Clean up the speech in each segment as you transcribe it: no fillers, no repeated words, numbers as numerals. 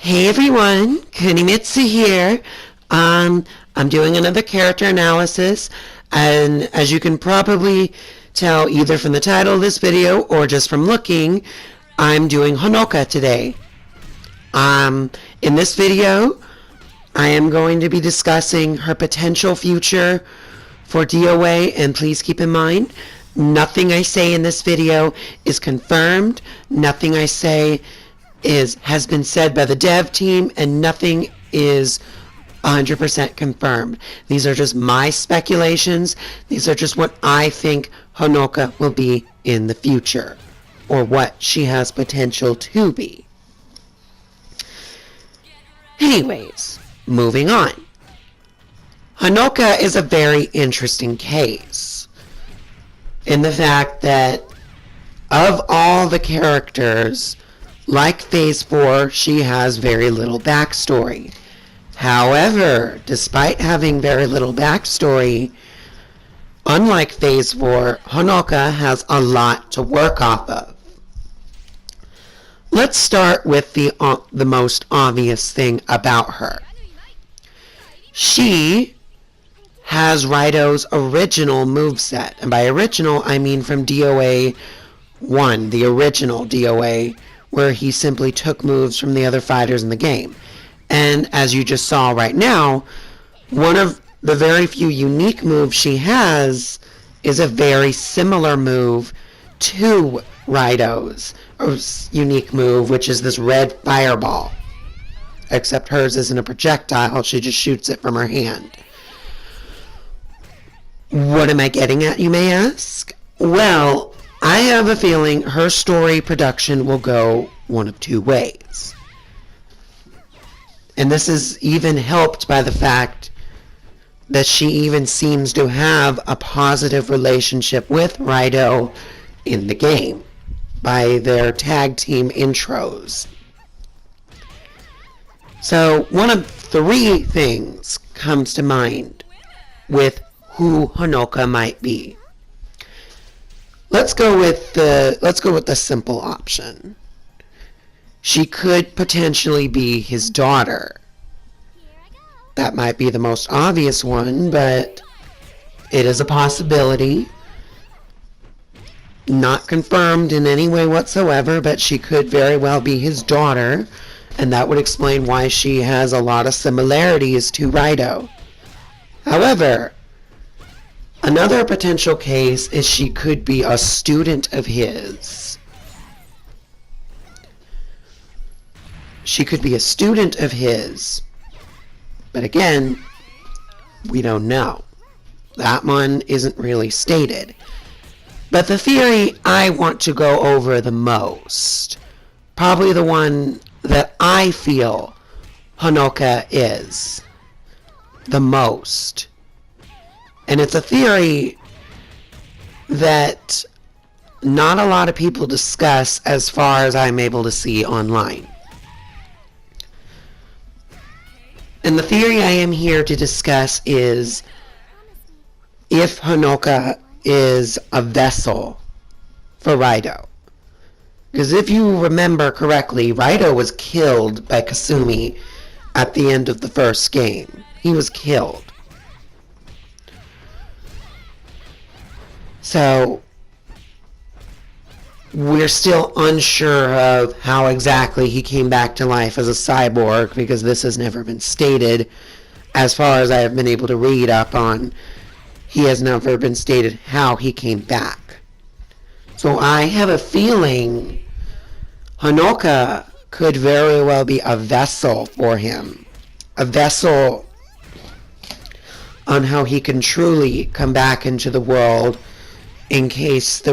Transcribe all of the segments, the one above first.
Hey everyone, Kunimitsu here. I'm doing another character analysis, and as you can probably tell either from the title of this video or just from looking, I'm doing Honoka today. In this video, I am going to be discussing her potential future for DOA, and please keep in mind, nothing I say in this video is confirmed. Nothing I say has been said by the dev team, and nothing is 100% confirmed. These are just my speculations. These are just what I think Honoka will be in the future, or what she has potential to be. Anyways, moving on. Honoka is a very interesting case in the fact that of all the characters, like Phase 4, she has very little backstory. However, despite having very little backstory, unlike Phase 4, Honoka has a lot to work off of. Let's start with the most obvious thing about her. She has Raido's original moveset, and by original I mean from DOA 1, the original DOA, where he simply took moves from the other fighters in the game. And as you just saw right now, one of the very few unique moves she has is a very similar move to Raido's unique move, which is this red fireball. Except hers isn't a projectile, she just shoots it from her hand. What am I getting at, you may ask? Well, I have a feeling her story production will go one of two ways. And this is even helped by the fact that she even seems to have a positive relationship with Raido in the game by their tag team intros. So one of three things comes to mind with who Honoka might be. Let's go with the simple option. She could potentially be his daughter. That might be the most obvious one, but it is a possibility. Not confirmed in any way whatsoever, but she could very well be his daughter, and that would explain why she has a lot of similarities to Raido. However, another potential case is she could be a student of his. She could be a student of his. But again, we don't know. That one isn't really stated. But the theory I want to go over the most, probably the one that I feel Honoka is the most, and it's a theory that not a lot of people discuss as far as I'm able to see online. And the theory I am here to discuss is if Honoka is a vessel for Raido. Because if you remember correctly, Raido was killed by Kasumi at the end of the first game. He was killed. So we're still unsure of how exactly he came back to life as a cyborg, because this has never been stated. As far as I have been able to read up on, he has never been stated how he came back. So I have a feeling Honoka could very well be a vessel for him. A vessel on how he can truly come back into the world in case the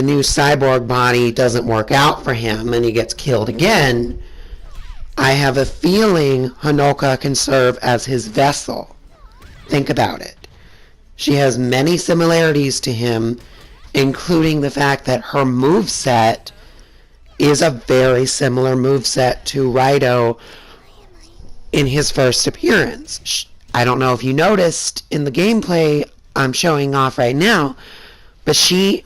new cyborg body doesn't work out for him and he gets killed again. I have a feeling Honoka can serve as his vessel. Think about it. She has many similarities to him, including the fact that her moveset is a very similar moveset to Raido in his first appearance. I don't know if you noticed in the gameplay I'm showing off right now, but she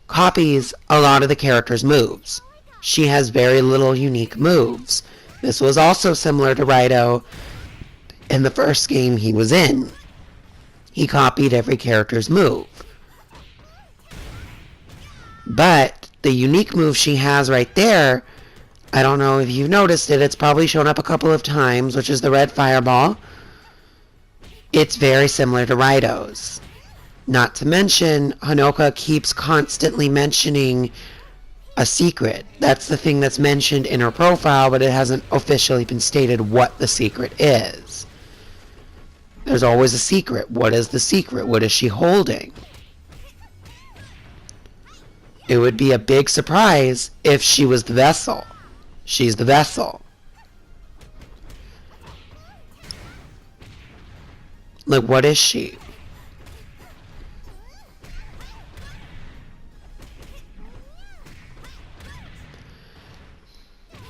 copies a lot of the character's moves. she has very little unique moves. This was also similar to Raito in the first game he was in. He copied every character's move. But the unique move she has right there, I don't know if you've noticed it, it's probably shown up a couple of times, which is the red fireball. It's very similar to Raito's. Not to mention, Honoka keeps constantly mentioning a secret. That's the thing that's mentioned in her profile, but it hasn't officially been stated what the secret is. There's always a secret. What is the secret? What is she holding? It would be a big surprise if she was the vessel. She's the vessel. Like, what is she?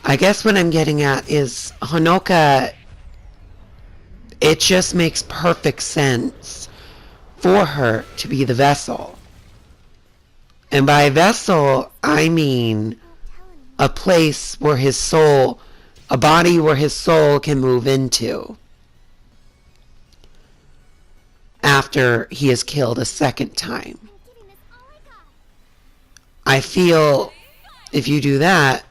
I guess what I'm getting at is Honoka, it just makes perfect sense for her to be the vessel. And by vessel, I mean a place where his soul, a body where his soul can move into after he is killed a second time. I feel if you do that,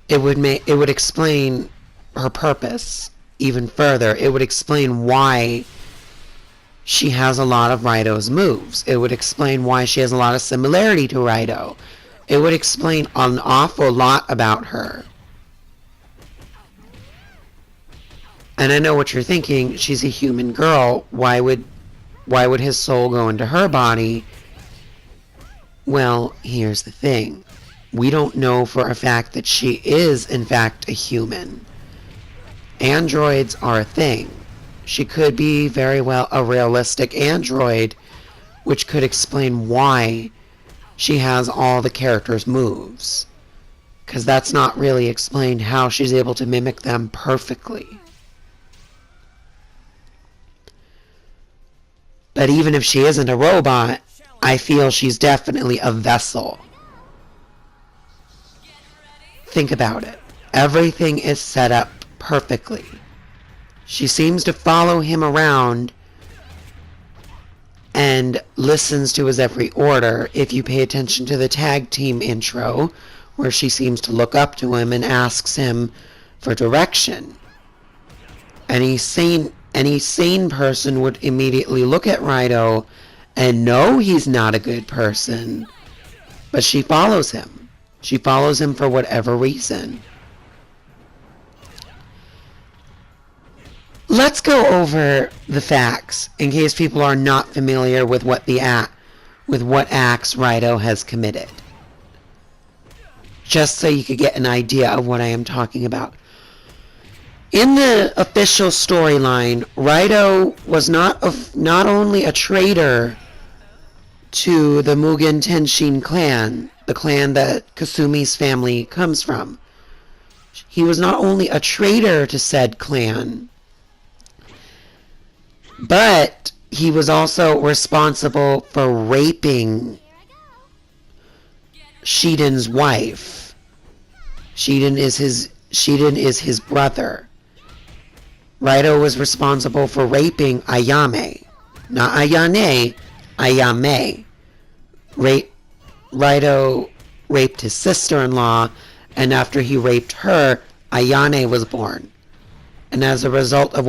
it would explain her purpose even further. It would explain why she has a lot of Raito's moves. It would explain why she has a lot of similarity to Raito. It would explain an awful lot about her. And I know what you're thinking. She's a human girl. Why would his soul go into her body? Well, here's the thing. We don't know for a fact that she is, in fact, a human. Androids are a thing. She could be very well a realistic android, which could explain why she has all the characters' moves. Because that's not really explained how she's able to mimic them perfectly. But even if she isn't a robot, I feel she's definitely a vessel. Think about it. Everything is set up perfectly. She seems to follow him around and listens to his every order. If you pay attention to the tag team intro, where she seems to look up to him and asks him for direction. Any sane person would immediately look at Raito and know he's not a good person, but she follows him. She follows him for whatever reason. Let's go over the facts in case people are not familiar with what acts Raito has committed. Just so you could get an idea of what I am talking about. In the official storyline, Raito was not only a traitor to the Mugen Tenshin clan, the clan that Kasumi's family comes from. He was not only a traitor to said clan, but he was also responsible for raping Shiden's wife. Shiden is his brother. Raito was responsible for raping Ayame. Not Ayane, Ayame. Raito raped his sister-in-law, and after he raped her, Ayane was born. And as a result of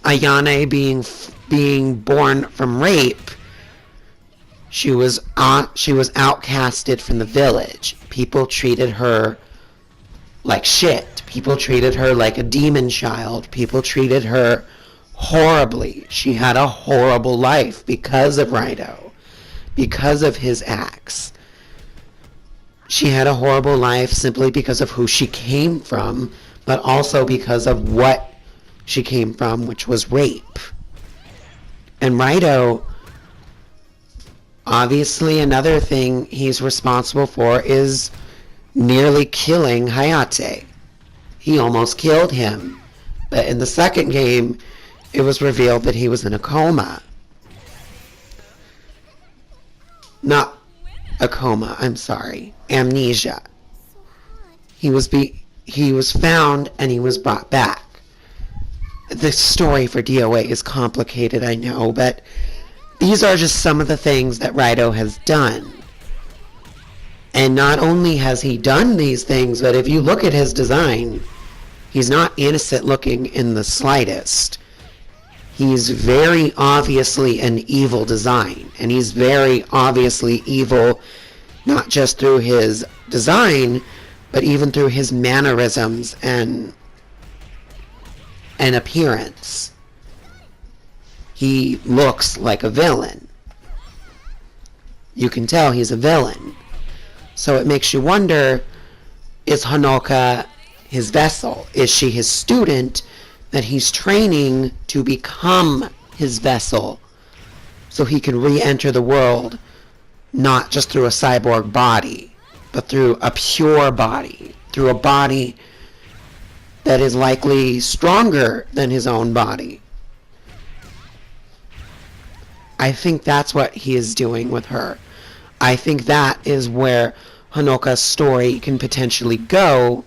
Ayane being born from rape, she was outcasted from the village. People treated her like shit. People treated her like a demon child. People treated her horribly. She had a horrible life because of Raito, because of his acts. She had a horrible life simply because of who she came from, but also because of what she came from, which was rape. And Raito, obviously another thing he's responsible for is nearly killing Hayate. He almost killed him. But in the second game, it was revealed that he was in a coma. not a coma, I'm sorry, amnesia. He was found and he was brought back. The story for DOA is complicated, I know, but these are just some of the things that Raito has done. And not only has he done these things, but if you look at his design, he's not innocent looking in the slightest. He's very obviously an evil design, and he's very obviously evil not just through his design, but even through his mannerisms and appearance. He looks like a villain. You can tell he's a villain. So it makes you wonder, is Honoka his vessel? Is she his student that he's training to become his vessel so he can re-enter the world not just through a cyborg body, but through a pure body, through a body that is likely stronger than his own body? I think that's what he is doing with her. I think that is where Honoka's story can potentially go,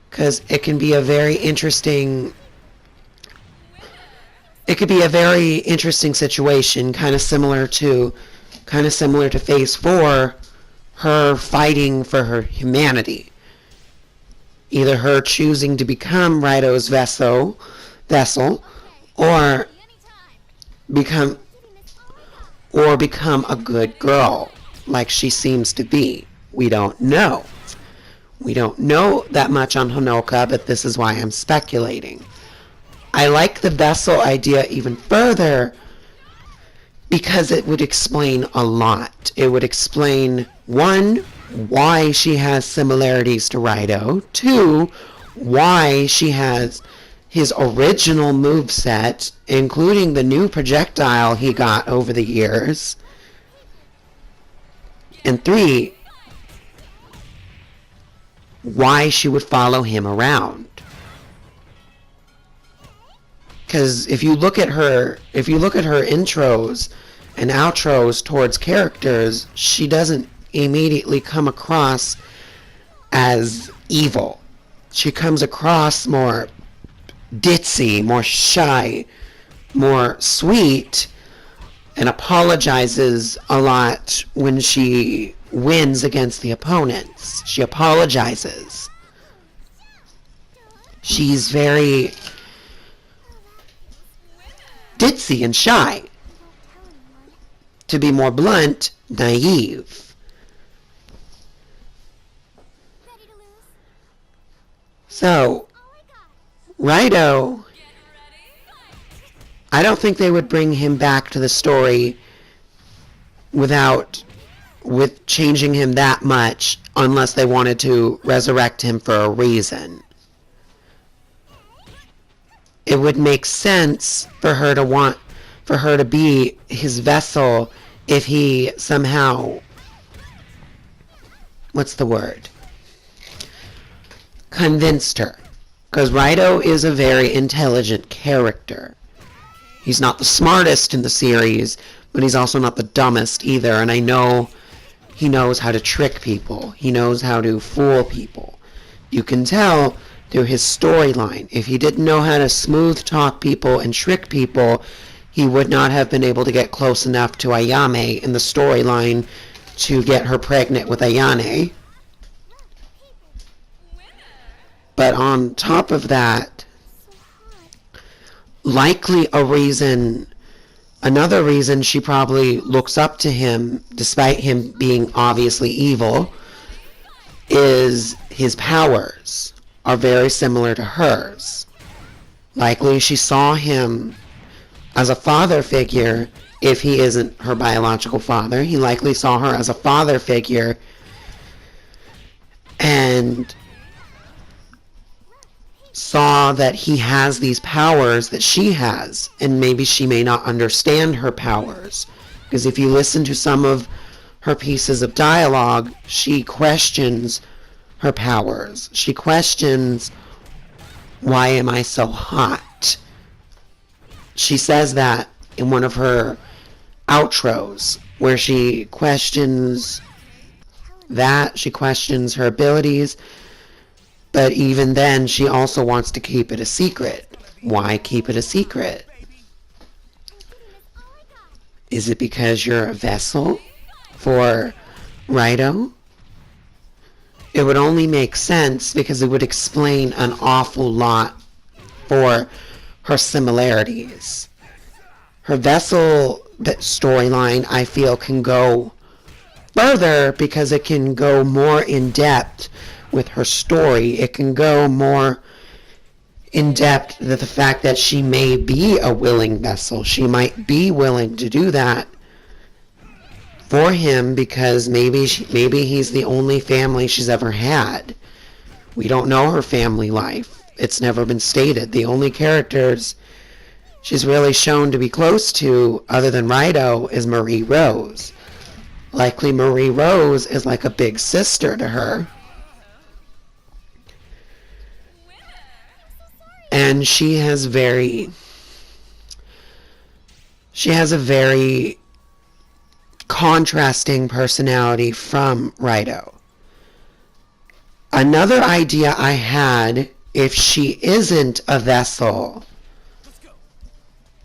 because it can be a very interesting situation, kind of similar to Phase 4, her fighting for her humanity. Either her choosing to become Raito's vessel, or become a good girl, like she seems to be. We don't know. We don't know that much on Honoka, but this is why I'm speculating. I like the vessel idea even further because it would explain a lot. It would explain, 1, why she has similarities to Raito. 2, why she has his original moveset, including the new projectile he got over the years. And 3, why she would follow him around. Because if you look at her intros and outros towards characters, she doesn't immediately come across as evil. She comes across more ditzy, more shy, more sweet, and apologizes a lot when she wins against the opponents. She apologizes. She's very ditzy and shy. To be more blunt, naive. So, Raito, I don't think they would bring him back to the story with changing him that much unless they wanted to resurrect him for a reason. It would make sense for her to be his vessel if he somehow, convinced her. Because Raito is a very intelligent character. He's not the smartest in the series, but he's also not the dumbest either, and I know he knows how to trick people. He knows how to fool people. You can tell through his storyline. If he didn't know how to smooth talk people and trick people, he would not have been able to get close enough to Ayame in the storyline to get her pregnant with Ayane. But on top of that, likely another reason she probably looks up to him, despite him being obviously evil, is his powers are very similar to hers. Likely she saw him as a father figure. If he isn't her biological father, he likely saw her as a father figure and saw that he has these powers that she has, and maybe she may not understand her powers, because if you listen to some of her pieces of dialogue, she questions her powers. She questions, why am I so hot? She says that in one of her outros, where she questions that, she questions her abilities, but even then she also wants to keep it a secret. Why keep it a secret? Is it because you're a vessel for Raito? It would only make sense because it would explain an awful lot for her similarities. Her vessel storyline, I feel, can go further because it can go more in depth with her story. It can go more in depth with the fact that she may be a willing vessel. She might be willing to do that for him because maybe he's the only family she's ever had. We don't know her family life. It's never been stated. The only characters she's really shown to be close to, other than Raito, is Marie Rose. Likely Marie Rose is like a big sister to her. And she has a very contrasting personality from Raito. Another idea I had, if she isn't a vessel,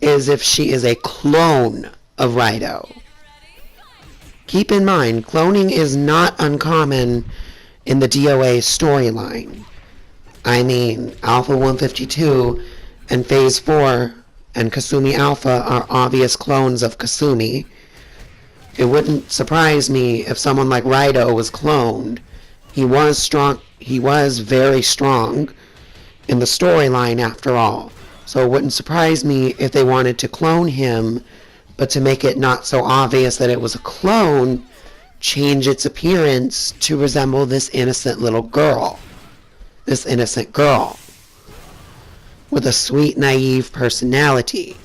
is if she is a clone of Raito. Keep in mind, cloning is not uncommon in the DOA storyline. I mean, Alpha 152 and Phase 4 and Kasumi Alpha are obvious clones of Kasumi. It wouldn't surprise me if someone like Raito was cloned. He was very strong in the storyline after all. So it wouldn't surprise me if they wanted to clone him, but to make it not so obvious that it was a clone, change its appearance to resemble this innocent girl with a sweet, naive personality.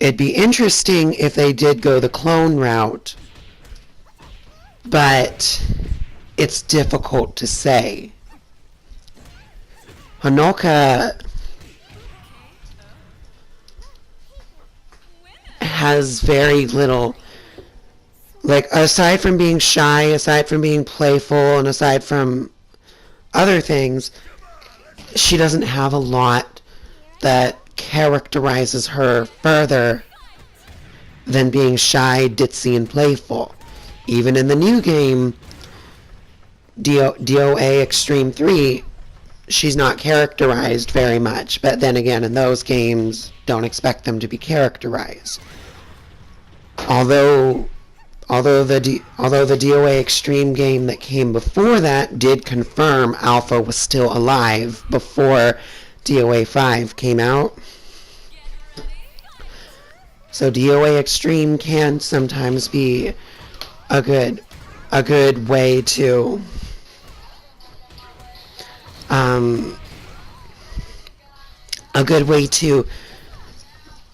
It'd be interesting if they did go the clone route, but it's difficult to say. Honoka has very little, aside from being shy, aside from being playful, and aside from other things, she doesn't have a lot that characterizes her further than being shy, ditzy, and playful. Even in the new game, DOA Extreme 3, she's not characterized very much, but then again, in those games, don't expect them to be characterized. Although the DOA Extreme game that came before that did confirm Alpha was still alive before DOA 5 came out. So DOA Extreme can sometimes be a good way to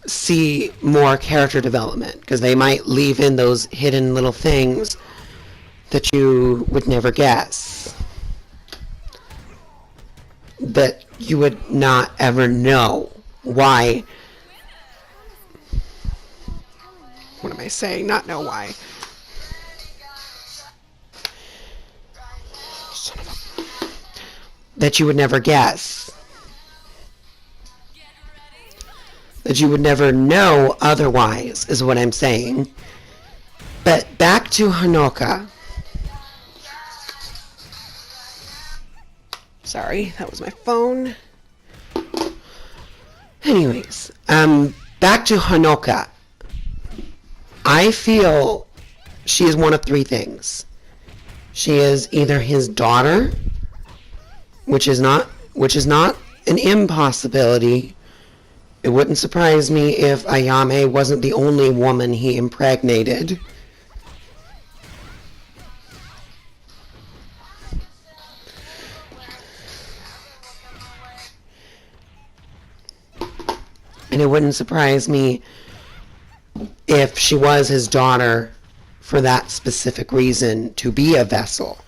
see more character development, because they might leave in those hidden little things that you would never guess, that you would not ever know why. What am I saying? Not know why. That you would never guess. That you would never know otherwise, is what I'm saying. But back to Honoka. Sorry, that was my phone. Anyways, back to Honoka. I feel she is one of three things. She is either his daughter, which is not an impossibility. It wouldn't surprise me if Ayame wasn't the only woman he impregnated. And it wouldn't surprise me if she was his daughter for that specific reason, to be a vessel.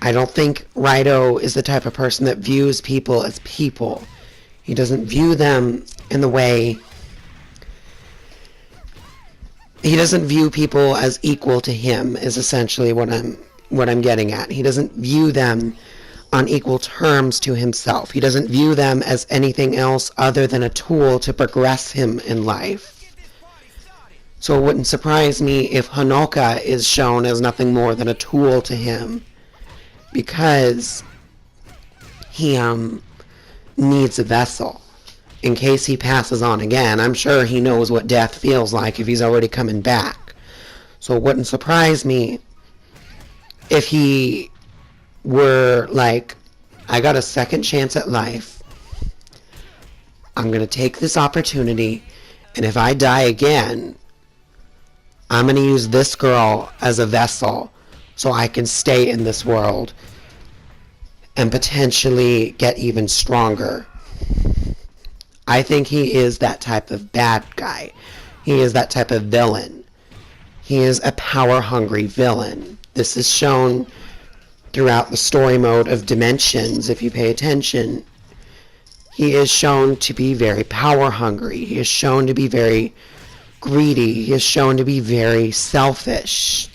I don't think Raito is the type of person that views people as people. He doesn't view them in the way he doesn't view people as equal to him, is essentially what I'm getting at. He doesn't view them on equal terms to himself. He doesn't view them as anything else other than a tool to progress him in life. So it wouldn't surprise me if Honoka is shown as nothing more than a tool to him, because he needs a vessel in case he passes on again. I'm sure he knows what death feels like if he's already coming back. So it wouldn't surprise me if he were like, I got a second chance at life. I'm going to take this opportunity, and if I die again, I'm going to use this girl as a vessel so I can stay in this world and potentially get even stronger. I think he is that type of bad guy. He is that type of villain. He is a power-hungry villain. This is shown throughout the story mode of Dimensions, if you pay attention. He is shown to be very power-hungry. He is shown to be very greedy. He is shown to be very selfish.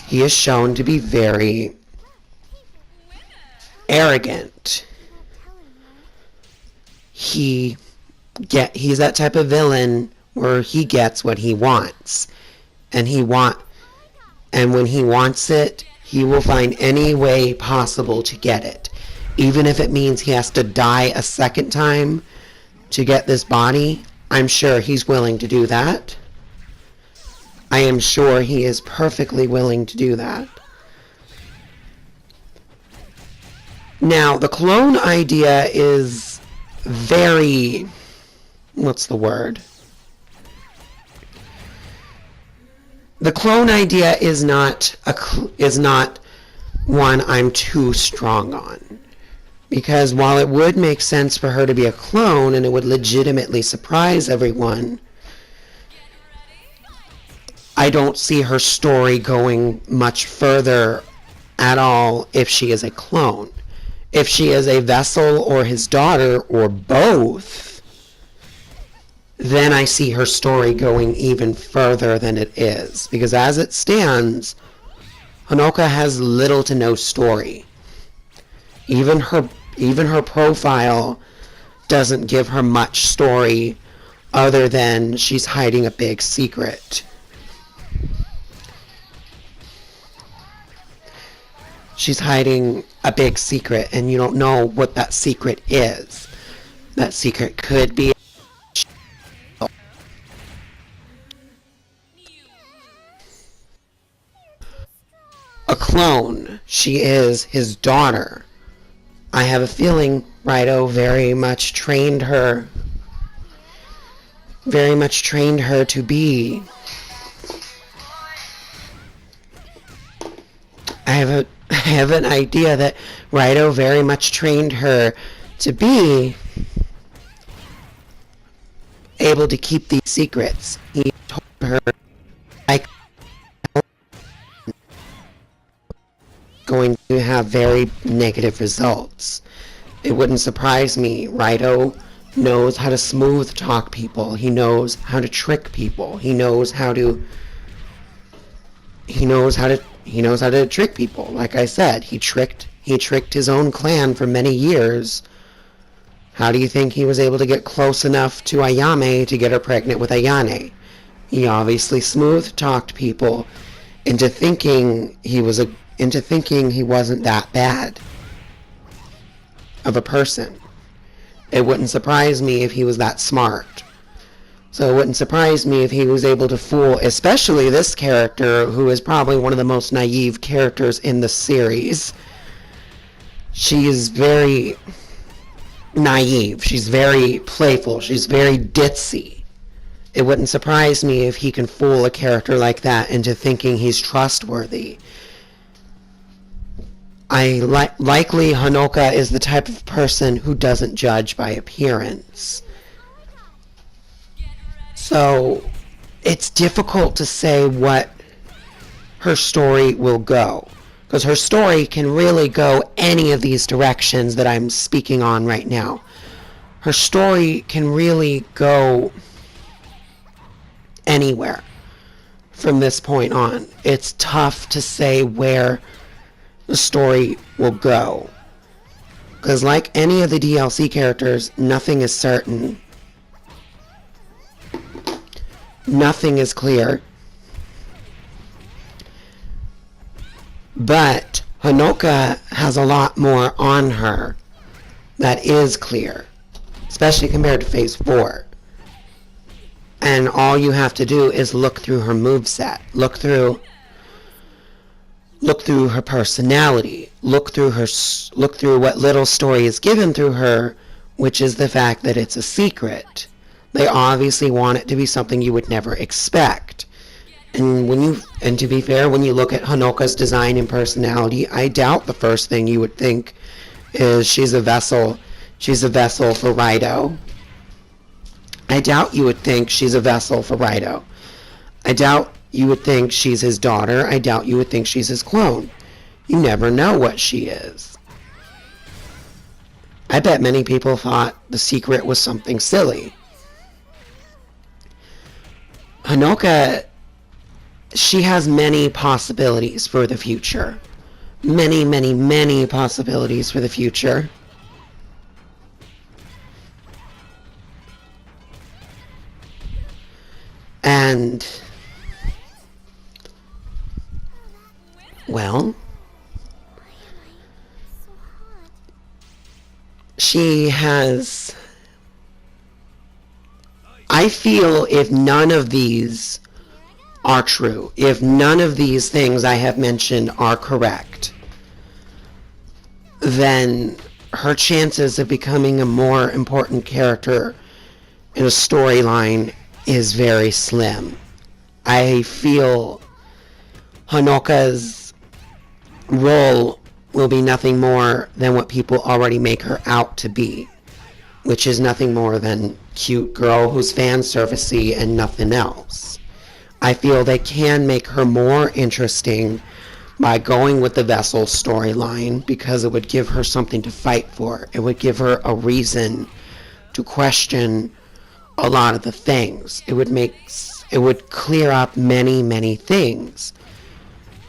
He is shown to be very arrogant. He's that type of villain where he gets what he wants, and when he wants it, he will find any way possible to get it, even if it means he has to die a second time to get this body. I'm sure he's willing to do that. I am sure he is perfectly willing to do that. Now, the clone idea is very... what's the word? The clone idea is not one I'm too strong on. Because while it would make sense for her to be a clone and it would legitimately surprise everyone, I don't see her story going much further at all if she is a clone. If she is a vessel or his daughter or both, then I see her story going even further than it is. Because as it stands, Honoka has little to no story. Even her profile doesn't give her much story other than she's hiding a big secret. She's hiding a big secret, and you don't know what that secret is. That secret could be a clone. She is his daughter. I have a feeling Raito very much trained her to be. I have an idea that Raito very much trained her to be able to keep these secrets. He told her, like, going to have very negative results. It wouldn't surprise me. Raito knows how to smooth talk people. He knows how to trick people. He knows how to trick people. Like I said, he tricked his own clan for many years. How do you think he was able to get close enough to Ayame to get her pregnant with Ayane? He obviously smooth talked people into thinking he wasn't that bad of a person. It wouldn't surprise me if he was that smart. So it wouldn't surprise me if he was able to fool, especially this character, who is probably one of the most naive characters in the series. She is very naive. She's very playful. She's very ditzy. It wouldn't surprise me if he can fool a character like that into thinking he's trustworthy. Likely Honoka is the type of person who doesn't judge by appearance. So it's difficult to say what her story will go, because her story can really go any of these directions that I'm speaking on right now. Her story can really go anywhere. from this point on. It's tough to say where the story will go. Because like any of the DLC characters, nothing is certain. Nothing is clear. But Honoka has a lot more on her that is clear, especially compared to Phase 4. And all you have to do is look through her moveset, look through her personality, look through what little story is given through her, which is the fact that it's a secret. They obviously want it to be something you would never expect. And to be fair, when you look at Honoka's design and personality, I doubt the first thing you would think is she's a vessel for Raito. I doubt you would think she's a vessel for Raito. I doubt you would think she's his daughter. I doubt you would think she's his clone. You never know what she is. I bet many people thought the secret was something silly. Honoka, she has many possibilities for the future. Many, many, many possibilities for the future. And, well, she has, I feel if none of these are true, if none of these things I have mentioned are correct, then her chances of becoming a more important character in a storyline is very slim. I feel Honoka's role will be nothing more than what people already make her out to be, which is nothing more than cute girl who's fan servicey and nothing else. I feel they can make her more interesting by going with the Vessel storyline because it would give her something to fight for. It would give her a reason to question a lot of the things. It would clear up many, many things,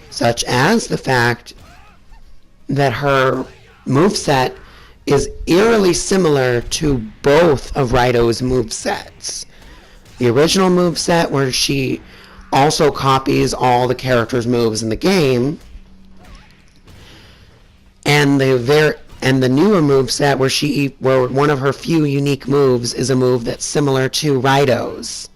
such as the fact that her moveset is eerily similar to both of Raito's movesets. The original moveset, where she also copies all the characters' moves in the game, and the newer moveset where one of her few unique moves is a move that's similar to Raito's.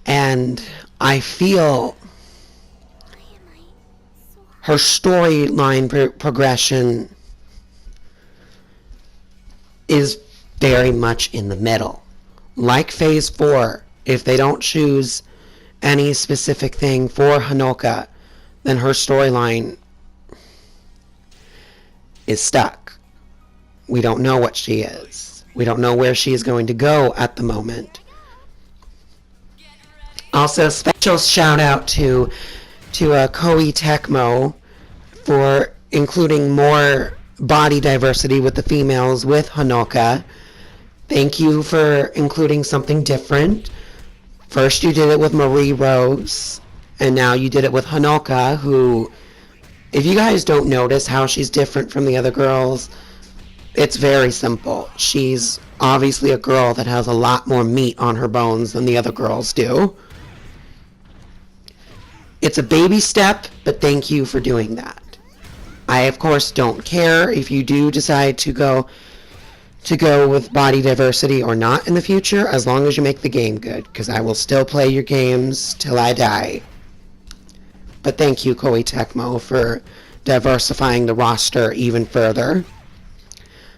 And I feel her storyline progression is very much in the middle. Like Phase 4, if they don't choose any specific thing for Honoka, then her storyline is stuck. We don't know what she is. We don't know where she is going to go at the moment. Also, special shout out to Koei Tecmo for including more body diversity with the females with Honoka. Thank you for including something different. First you did it with Marie Rose, and now you did it with Honoka, who, if you guys don't notice how she's different from the other girls, it's very simple. She's obviously a girl that has a lot more meat on her bones than the other girls do. It's a baby step, but thank you for doing that. I, of course, don't care if you do decide to go with body diversity or not in the future, as long as you make the game good, because I will still play your games till I die. But thank you, Koei Tecmo, for diversifying the roster even further.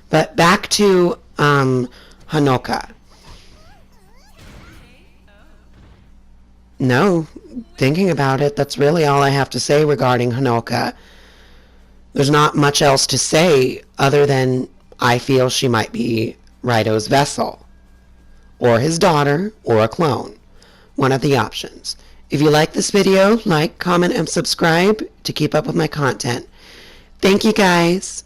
But back to Honoka. No, thinking about it, that's really all I have to say regarding Honoka. There's not much else to say other than I feel she might be Raito's vessel, or his daughter, or a clone. One of the options. If you like this video, like, comment, and subscribe to keep up with my content. Thank you, guys.